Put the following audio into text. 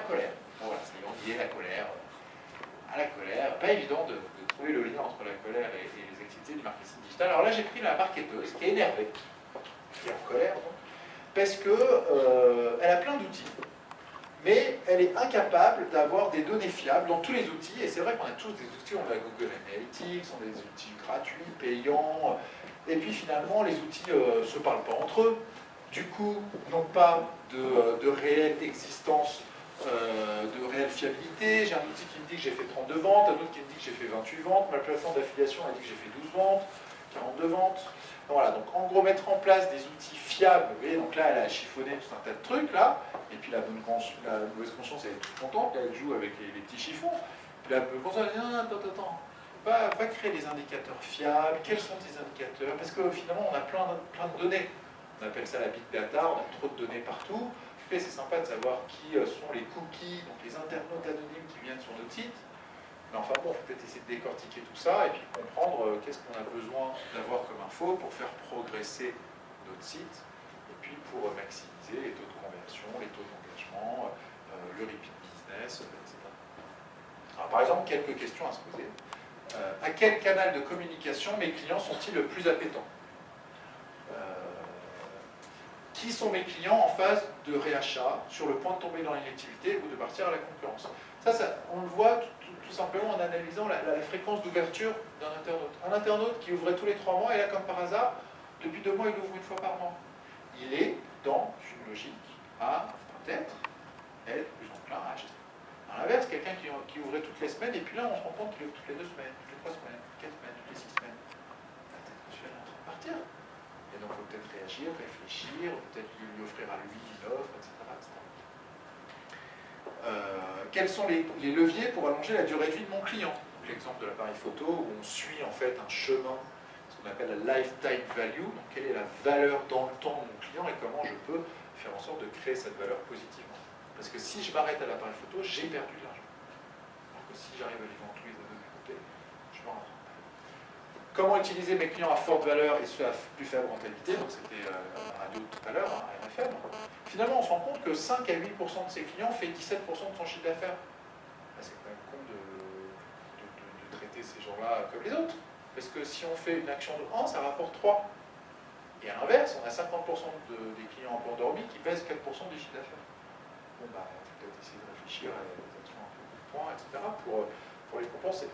colère. Bon, voilà, ça y est, la colère. À la colère, pas évident de trouver le lien entre la colère et les activités du marketing digital. Alors là, j'ai pris la marketeuse qui est énervée, qui est en colère, donc, parce que elle a plein d'outils, mais elle est incapable d'avoir des données fiables dans tous les outils. Et c'est vrai qu'on a tous des outils, on a Google Analytics, on a des outils gratuits, payants, et puis finalement, les outils ne se parlent pas entre eux. Du coup, n'ont pas de réelle existence, de réelle fiabilité. J'ai un outil qui me dit que j'ai fait 32 ventes, un autre qui me dit que j'ai fait 28 ventes, ma plateforme d'affiliation a dit que j'ai fait 12 ventes, 42 ventes. Voilà, donc en gros, mettre en place des outils fiables, vous voyez, donc là, elle a chiffonné tout un tas de trucs, là, et puis la mauvaise conscience, elle est toute contente, elle joue avec les petits chiffons. Puis la mauvaise conscience, elle dit, non, attends, va créer des indicateurs fiables, quels sont tes indicateurs, parce que finalement, on a plein de données. On appelle ça la big data, on a trop de données partout. Et c'est sympa de savoir qui sont les cookies, donc les internautes anonymes qui viennent sur notre site. Mais enfin bon, il faut peut-être essayer de décortiquer tout ça et puis comprendre qu'est-ce qu'on a besoin d'avoir comme info pour faire progresser notre site et puis pour maximiser les taux de conversion, les taux d'engagement, le repeat business, etc. Alors par exemple, quelques questions à se poser. À quel canal de communication mes clients sont-ils le plus appétents ? Qui sont mes clients en phase de réachat, sur le point de tomber dans l'inactivité ou de partir à la concurrence. Ça on le voit tout simplement en analysant la fréquence d'ouverture d'un internaute. Un internaute qui ouvrait tous les 3 mois, et là, comme par hasard, depuis 2 mois, il ouvre une fois par mois. Il est dans une logique à peut-être être plus enclin à acheter. À l'inverse, quelqu'un qui ouvrait toutes les semaines, et puis là, on se rend compte qu'il ouvre toutes les 2 semaines, toutes les 3 semaines, toutes les 4 semaines, toutes les 6 semaines. Je suis en train de partir. Et donc, il faut peut-être réagir, réfléchir, peut-être lui offrir à lui une offre, etc. Quels sont les leviers pour allonger la durée de vie de mon client? L'exemple de l'appareil photo, où on suit en fait un chemin, ce qu'on appelle la lifetime value, donc quelle est la valeur dans le temps de mon client et comment je peux faire en sorte de créer cette valeur positivement. Parce que si je m'arrête à l'appareil photo, j'ai perdu de l'argent. Alors que si j'arrive à lui vendre tous les anneaux de côté, je m'en rends. Comment utiliser mes clients à forte valeur et ceux à plus faible rentabilité, donc c'était la radio tout à l'heure, hein, RFM. Finalement, on se rend compte que 5 à 8% de ses clients fait 17% de son chiffre d'affaires. C'est quand même con de traiter ces gens-là comme les autres. Parce que si on fait une action de 1, ça rapporte 3. Et à l'inverse, on a 50% des clients un peu endormis qui pèsent 4% du chiffre d'affaires. Bon, bah, il faut peut-être essayer de réfléchir à des actions un peu de points, etc., pour les compenser.